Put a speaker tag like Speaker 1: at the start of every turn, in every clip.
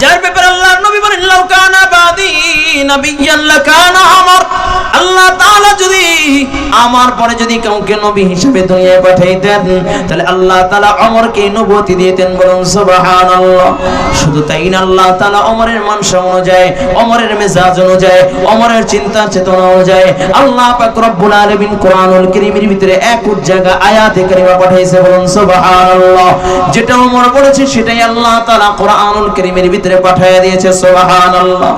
Speaker 1: যার ব্যাপারে আল্লাহর নবী বলেন লাউ কানা বাদি নাবিয়্যান লাকানা আমর, আল্লাহ তাআলা যদি আমার পরে যদি কাউকে নবী হিসেবে দুনিয়ায় পাঠাইতেন তাহলে আল্লাহ তাআলা ওমরকে নবুয়তি দিতেন। বলুন সুবহানাল্লাহ। শুধু তাই না, আল্লাহ তাআলা ওমরের মানসা অনুযায়ী, ওমরের মেজাজ অনুযায়ী, ওমরের চিন্তা চেতনা অনুযায়ী আল্লাহ পাক রব্বুল আলামিন কোরআনুল কারীমের ভিতরে এক জায়গা আয়াতে কারিমা পাঠাইছে। বলুন সুবহানাল্লাহ। যেটা ওমর বলেছে সেটাই আল্লাহ তাআলা কোরআনুল কারীমের ভিতরে পাঠিয়ে দিয়েছে। সুবহানাল্লাহ।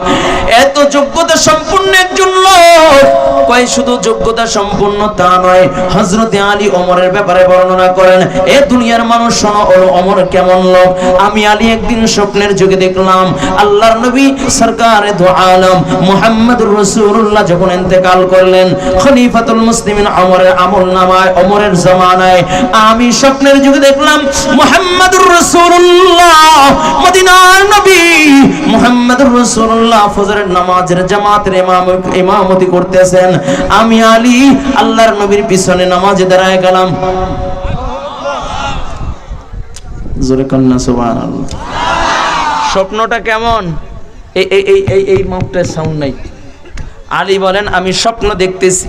Speaker 1: এত যোগ্যতা সম্পন্ন একজন লোক, কয় শুধু যোগ্যতা সম্পন্ন তা নয়, হযরত আলী ওমরের ব্যাপারে বর্ণনা করেন, এ দুনিয়ার মানুষ শোনো ওমর কেমন লোক। আমি আলী একদিন স্বপ্নের যুগে দেখলাম আল্লাহর নবী সরকারে দু আলম মুহাম্মদুর রাসূলুল্লাহ যখন ইন্তেকাল করলেন, খলিফাতুল মুসলিমিন ওমরের আমলনামায়, ওমরের জামানায় আমি স্বপ্নের যুগে দেখলাম মুহাম্মদুর রাসূলুল্লাহ মদিনার নবী মুহাম্মদুর রাসূলুল্লাহ ফজরের নামাজের জামাতের ইমামতি করতেছেন। আমি আলী আল্লাহর নবীর পিছনে নামাজে দাঁড়ায় গেলাম। জোরে কন্না সুবহানাল্লাহ। স্বপ্নটা কেমন? এই মুখটার সাউন্ড নাই। আলী বলেন আমি স্বপ্ন দেখতেছি,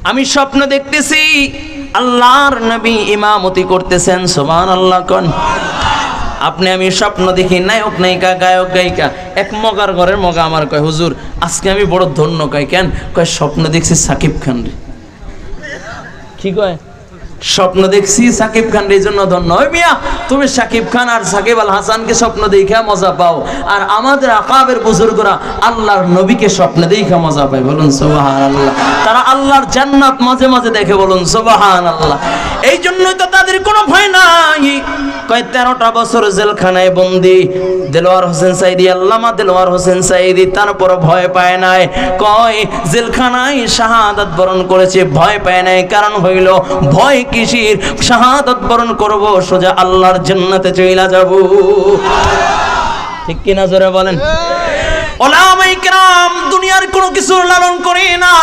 Speaker 1: আমি স্বপ্ন দেখতেছি আল্লাহর নবী ইমামতি করতেছেন। সুবহানাল্লাহ কোন আপনি? আমি স্বপ্ন দেখি নায়ক নায়িকা গায়ক গায়িকা এক মগার ঘরের মগা আমার কয় হুজুর আজকে আমি বড় ধন্য। কয় কেন? কয় স্বপ্ন দেখছি সাকিব খান রে। কি কয়? স্বপ্ন দেখছি সাকিব খান রে, এই জন্য ধন্য। ওই মিয়া তুমি সাকিব খান আর সাকিব আল হাসানকে স্বপ্ন দেখা মজা পাও, আর আমাদের আকাবের বুজুর্গরা আল্লাহর নবীকে স্বপ্ন দেখা মজা পায়। বলুন সুবহানাল্লাহ। তারা আল্লাহর জান্নাত মাঝে মাঝে দেখে। বলুন সুবহানাল্লাহ। এই জন্যই তো তাদের কোনো ভয় নাই। কয় 13টা বছর জেলখানায় বন্দী দেলোয়ার হোসেন সাইদি, আল্লামা দেলোয়ার হোসেন সাইদি, তারপর ভয় পায় নাই। কয় জেলখানায় শাহাদাত বরণ করেছে, ভয় পায় নাই। কারণ হইল ভয় কিসির? শাহাদাত বরণ করব, সোজা আল্লাহর জান্নাতে চলে যাব। ঠিক কি না? জোরে বলেন। উলামায়ে কেরাম দুনিয়ার কোনো কিছু লালন করে না,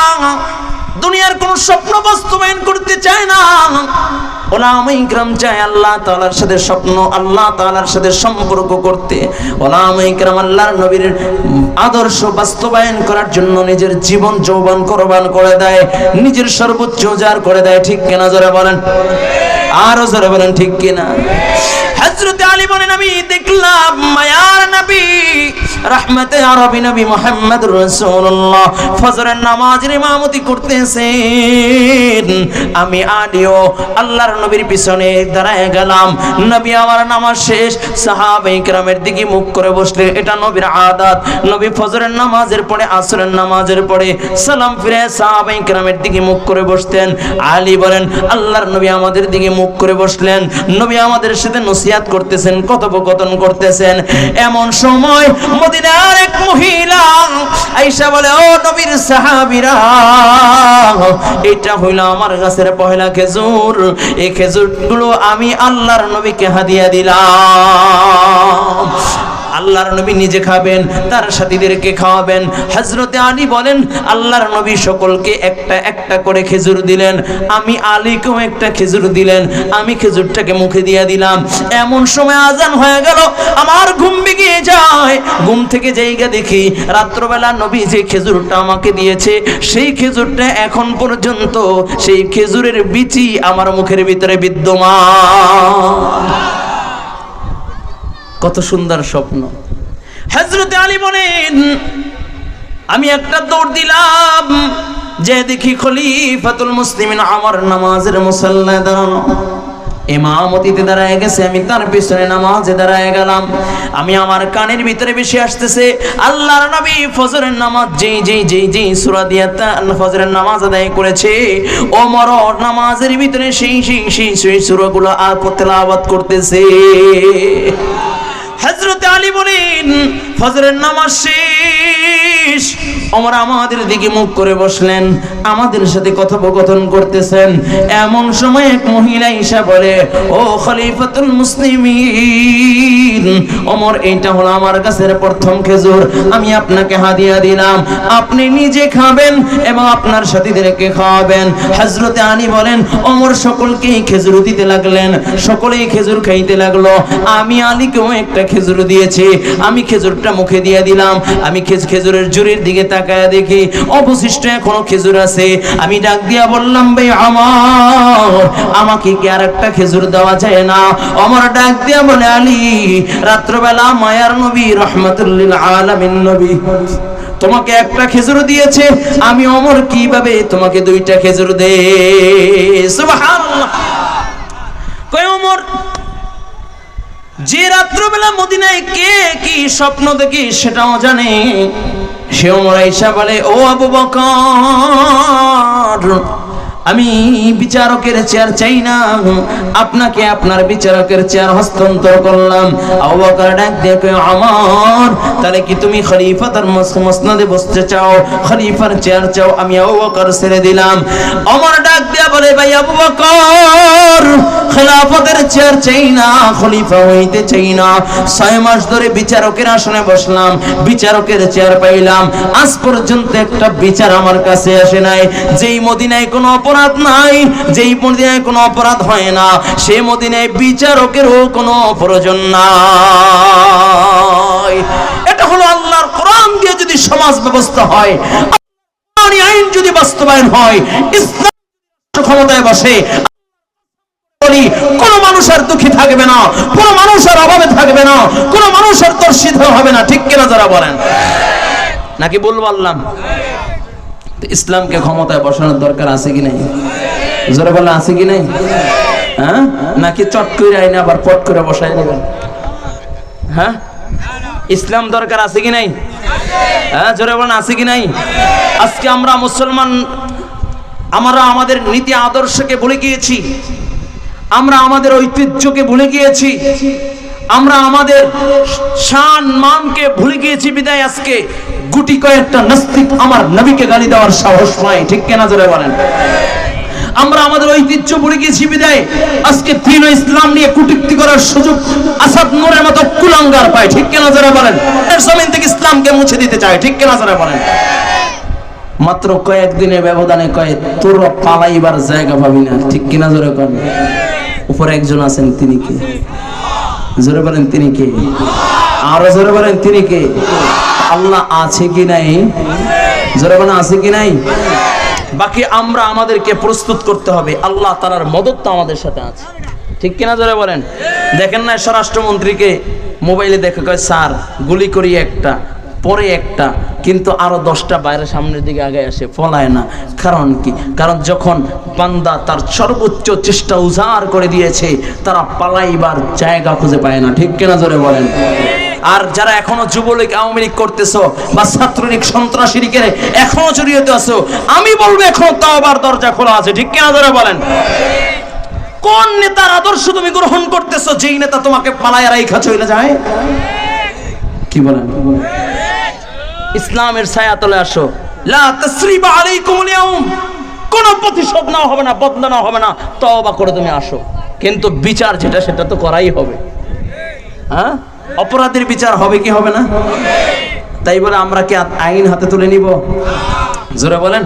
Speaker 1: দুনিয়ার কোন স্বপ্ন বাস্তবায়ন করতে চায় না। উলামায়ে কেরাম চায় আল্লাহ তাআলার সাথে স্বপ্ন, আল্লাহ তাআলার সাথে সম্পর্ক করতে। উলামায়ে কেরাম আল্লাহর নবীর আদর্শ বাস্তবায়ন করার জন্য নিজের জীবন যৌবন কুরবান করে দেয়, নিজের সর্বোচ্চ উজাড় করে দেয়। ঠিক কিনা? জোরে বলেন। আরো জোরে বলেন ঠিক কিনা? হযরত আলী বলেন আমি দেখলাম মায়ার নবী রহমতে আরবি নবী মুহাম্মদুর রাসূলুল্লাহ ফজরের নামাজের ইমামতি করতেছেন। আমি আলীও আল্লাহর নবীর পিছনে দাঁড়ায় গেলাম। নবী আমার নামাজ শেষ, সাহাবায়ে কেরামের দিকে মুখ করে বসলেন। এটা নবীর আদত। নবী ফজরের নামাজের পরে, আসরের নামাজের পরে সালাম ফিরে সাহাবায়ে কেরামের দিকে মুখ করে বসতেন। আলী বলেন আল্লাহর নবী আমাদের দিকে মুখ করে বসলেন। নবী আমাদের সাথে নসিহত করতেছেন, কথোপকথন করতেছেন। এমন সময় মদিনার এক মহিলা আয়েশা বলে ও নবীর সাহাবীরা, এটা হইল আমার গাছের পহেলা খেজুর, এই খেজুরগুলো আমি আল্লাহর নবীকে হাদিয়া দিলাম। আল্লাহর নবী নিজে খাবেন, তার সাথীদেরকে খাওয়াবেন। হযরতে আলী বলেন আল্লাহর নবী সকলকে একটা একটা করে খেজুর দিলেন, আমি আলীকেও একটা খেজুর দিলেন। আমি খেজুরটাকে মুখে দিয়ে দিলাম। এমন সময় আজান হয়ে গেল, আমার ঘুম ভেঙে যায়। ঘুম থেকে জায়গা দেখি রাত্রবেলা নবী যে খেজুরটা আমাকে দিয়েছে, সেই খেজুরটা এখন পর্যন্ত সেই খেজুরের বিচি আমার মুখের ভিতরে বিদ্যমান। কত সুন্দর স্বপ্ন। হযরত আলী বলেন আমি একটা দৌড় দিলাম, যে দেখি খলিফাতুল মুসলিমিন ওমর নামাজের মুসাল্লায় দাঁড়ানো, ইমামতিতে দাঁড়ায় গেছে। আমি তার পিছনে নামাজে দাঁড়ায় গেলাম। আমি আমার কানের ভিতরে বেশি আসতেছে আল্লাহর নবী ফজরের নামাজ যেই সূরা দিয়ে ফজরের নামাজ আদায় করেছে, ওমর নামাজের ভিতরে সেই সূরাগুলো আর তেলাওয়াত করতেছে। হযরত আলী বলেন ফজরের নামাজ শেষ, ওমর আমাদের দিকে মুখ করে বসলেন, আমাদের সাথে কথোপকথন করতেছেন। এমন সময় এক মহিলা এসে বলে, ও খলিফাতুল মুসলিমিন, ওমর এইটা হলো আমার কাছের প্রথম খেজুর, আমি আপনাকে হাদিয়া দিলাম, আপনি নিজে খাবেন এবং আপনার সাথীদেরকে খাওয়াবেন। হযরতে আলী বলেন, ওমর সকলকেই খেজুর দিতে লাগলেন, সকলেই খেজুর খাইতে লাগলো। আমি আলীকেও একটা খেজুর দিয়েছি, আমি খেজুরটা মুখে দিয়ে দিলাম। আমি খেজুরের জুড়ির দিকে তাকায় দেখি অবশিষ্ট এখনো খেজুর আছে। আমি ডাক দিয়া বললাম, ভাই আমার, আমাকে কি আর একটা খেজুর দেওয়া যায় না? ওমর ডাক দিয়া বলে, আলী, রাত্রবেলা মায়ার নবী রাহমাতুল লিল আলামিন নবী তোমাকে একটা খেজুর দিয়েছে, আমি ওমর কিভাবে তোমাকে দুইটা খেজুর দে? সুবহানাল্লাহ। কয় ওমর, যে রাত্রবেলা মদিনায় কে কি স্বপ্ন দেখি সেটাও জানে। সে ওমর আয়েশা বলে, ও আবু বকর, আমি বিচারকের চেয়ার চাই না, আপনাকে আপনার বিচারকের চেয়ার হস্তান্তর করলাম। আবু বকর ডাক দিয়ে কয়, ওমর, তাহলে কি তুমি খলিফার মসনদে বসতে চাও, খলিফার চেয়ার চাও? আমি আবু বকর ছেড়ে দিলাম। ওমর ডাক দিয়ে বলে, ভাই আবু বকর, খেলাফতের চেয়ার চাই না, খলিফা হইতে চাই না। 6 মাস ধরে বিচারকের আসনে বসলাম, বিচারকের চেয়ার পাইলাম, আজ পর্যন্ত একটা বিচার আমার কাছে আসে নাই। যেই মদিনায় কোনো অপরাধ নাই, যেই মদিনায় কোনো অপরাধ হয় না, সেই মদিনায় বিচারকেরও কোনো প্রয়োজন নাই। এটা হলো আল্লাহর কোরআন দিয়ে যদি সমাজ ব্যবস্থা হয়, আইন যদি বাস্তবায়ন হয়, ইসলাম ক্ষমতায় বসে, কোন মানুষ আর দুঃখী থাকবে না, কোন মানুষ আর অভাবে থাকবে না, কোন মানুষ আর তর্ষিত হবে না। ঠিক কিনা যারা বলেন? নাকি ভুল বললাম? ইসলামকে ক্ষমতায় বসানোর দরকার আছে কি নাই? জোরে বলেন, আছে কি নাই? হ্যাঁ, নাকি চট করে আইনা আবার পট করে বসাই দেবেন? হ্যাঁ, ইসলাম দরকার আছে কি নাই? হ্যাঁ, জোরে বলেন, আছে কি নাই? আজকে আমরা মুসলমান, আমরা আমাদের নীতি আদর্শকে ভুলে গিয়েছি, আমরা আমাদের ঐতিহ্যকে ভুলে গিয়েছি, আমরা আমাদের শান মানকে ভুলে গিয়েছি। বিদায় আজকে গুটি কয়েকটা নাস্তিক আমার নবীকে গালি দেওয়ার সাহস পায়। ঠিক কিনা জোরে বলেন? আমরা আমাদের ঐতিহ্য ভুলে গিয়েছি বিদায় আজকে দ্বীন ও ইসলাম নিয়ে কটূক্তি করার সুযোগ আসাদ নূরের মতো কুলাঙ্গার পায়। ঠিক কিনা জোরে বলেন? জমিন থেকে ইসলামকে মুছে দিতে চায়। ঠিক কিনা জোরে বলেন? মাত্র কয়েকদিনের ব্যবধানে কয়ে তোর পালাইবার জায়গা পাবি না। ঠিক কিনা জোরে বলেন? উপরে একজন আছেন, তিনি কে? জোরে বলেন, তিনি কে? আরো জোরে বলেন, তিনি কে? আল্লাহ আছে কি নাই? জোরে বলেন, আছে কি নাই? বাকি আমরা আমাদেরকে প্রস্তুত করতে হবে, আল্লাহ তাআলার মদত তো আমাদের সাথে আছে। ঠিক কিনা জোরে বলেন? দেখেন না স্বরাষ্ট্রমন্ত্রীকে মোবাইলে দেখে কয়, স্যার গুলি করি একটা, পরে একটা, কিন্তু আরো 10টা বাইরে সামনের দিকে আগে আসে, ফলায় না। কারণ কি? কারণ যখন বান্দা তার সর্বোচ্চ চেষ্টা উজাড় করে দিয়েছে, তারা পালাইবার জায়গা খুঁজে পায় না। ঠিক কিনা জোরে বলেন? আর যারা এখনো যুবলীগ আওয়ামী লীগ করতেছো বা ছাত্রলীগ সন্ত্রাসী লীগের এখনো জড়িত আছো, আমি বলবো এখনো তাওবার দরজা খোলা আছে। ঠিক কিনা জোরে বলেন? কোন নেতার আদর্শ তুমি গ্রহণ করতেছো, যেই নেতা তোমাকে পালায় রাইখা চলে যায়? কি বলেন? ইসলামের ছায়াতলে আসো। লা তাসরিবা আলাইকুমুল ইয়াউম, কোন প্রতিশোধ নাও হবে না, বদলা নাও হবে না, তওবা করে তুমি আসো। কিন্তু বিচার যেটা সেটা তো করাই হবে। হ্যাঁ, অপরাধের বিচার হবে কি হবে না? তাই বলে আমরা কি আইন হাতে তুলে নিব? জোরে বলেন।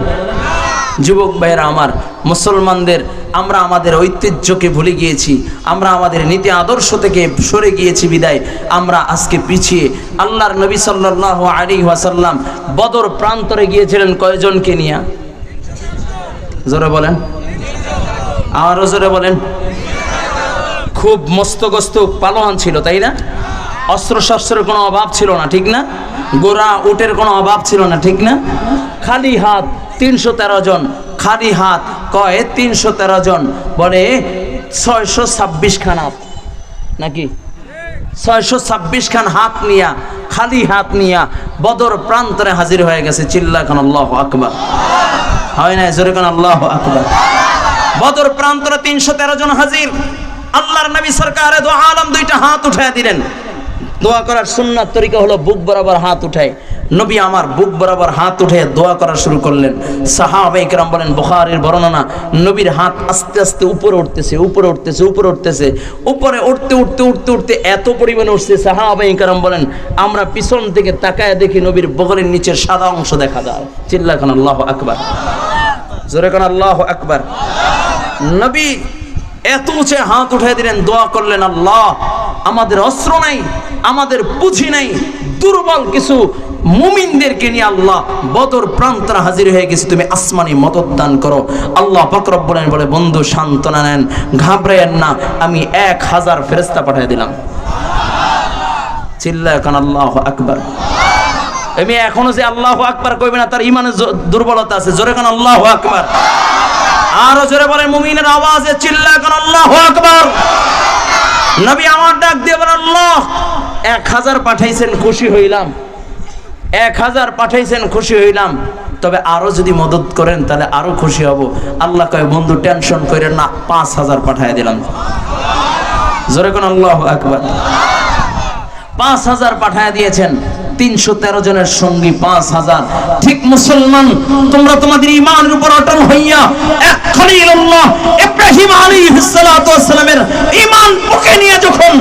Speaker 1: যুবক ভাইরা আমার, মুসলমানদের আমরা আমাদের ঐতিহ্যকে ভুলে গিয়েছি, আমরা আমাদের নীতি আদর্শ থেকে সরে গিয়েছি বিদায় আমরা আজকে পিছিয়ে। আল্লাহর নবী সাল্লাল্লাহু আলাইহি ওয়াসাল্লাম বদর প্রান্তরে গিয়েছিলেন কয়জনকে নিয়ে? জোরে বলেন, আরো জোরে বলেন। খুব মস্তগস্ত পালোয়ান ছিল, তাই না? অস্ত্র শস্ত্রের কোনো অভাব ছিল না, ঠিক না? গোরা উটের কোনো অভাব ছিল না, ঠিক না? খালি হাত 313 জন, খালি হাত কয় 313 জন, বলে 626 খান হাত, নাকি 626 খান হাত নিয়া, খালি হাত নিয়া বদর প্রান্তরে হাজির হয়ে গেছে। চিল্লা খান আল্লাহু আকবার। হয় না? জোরে খান আল্লাহু আকবার। বদর প্রান্তরে 313 জন হাজির। আল্লাহর নবী সরকারে দো আলম 2টা হাত উঠায় দিলেন। দোয়া করার সুন্নাত তরিকা হলো বুক বরাবর হাত উঠায়। নবী আমার বুক বরাবর হাত উঠে দোয়া করা শুরু করলেন। সাহাবায়ে কেরাম বলেন, বুখারীর বর্ণনা, নবীর হাত আস্তে আস্তে উপরে উঠতেছে, উপরে উঠতেছে, উপরে উঠতেছে, উপরে উঠতে উঠতে উঠতে উঠতে এত পরিমাণে উঠছে, সাহাবায়ে কেরাম বলেন আমরা পিছন থেকে তাকায় দেখি নবীর বগলের নিচের সাদা অংশ দেখা যায়। চিল্লা খান আল্লাহু আকবার, জোরে খান আল্লাহু আকবার। নবী এত উঁচে হাত উঠে দিলেন, দোয়া করলেন, আল্লাহ আমাদের অস্ত্র নাই, আমাদের পুঁজি নাই, দুর্বল কিছু মুমিনদেরকে নিয়ে আল্লাহ বদর প্রান্তরা হাজির হয়ে গেছে, তুমি আসমানি মদদ দান করো। আল্লাহ পাক রব্বুল আলামিন বলে, বন্ধু সান্ত্বনা নেন, ঘাবড়ায়েন না, আমি 1000 ফেরেশতা পাঠিয়ে দিলাম। চিল্লায় কান আল্লাহু আকবার। আমি এখনো যে আল্লাহু আকবার কইবে না, তার ঈমানে দুর্বলতা আছে। জোরে কান আল্লাহু আকবার। আরো জোরে বলেন মুমিনের আওয়াজে চিল্লায় কান আল্লাহু আকবার। নবী আমার ডাক দিয়ে বলেন, আল্লাহ 1000 পাঠাইছেন, খুশি হইলাম, 1000 পাঠাইছেন, খুশি হইলাম, তবে আরো যদি মদত করেন তাহলে আরো খুশি হব। আল্লাহ কয়, বন্ধু টেনশন করেন না, 5000 পাঠায় দিলাম। জোরে কোন আল্লাহু আকবার। 5000 পাঠায় দিয়েছেন, 313 জনের সঙ্গী 5000। ঠিক মুসলমান, তোমরা তোমাদের ঈমানের উপর অটল হইয়া এক খলিলুল্লাহ ইব্রাহিম আলাইহিস সালাতু ওয়াস সালামের ঈমান বুকে নিয়ে যখন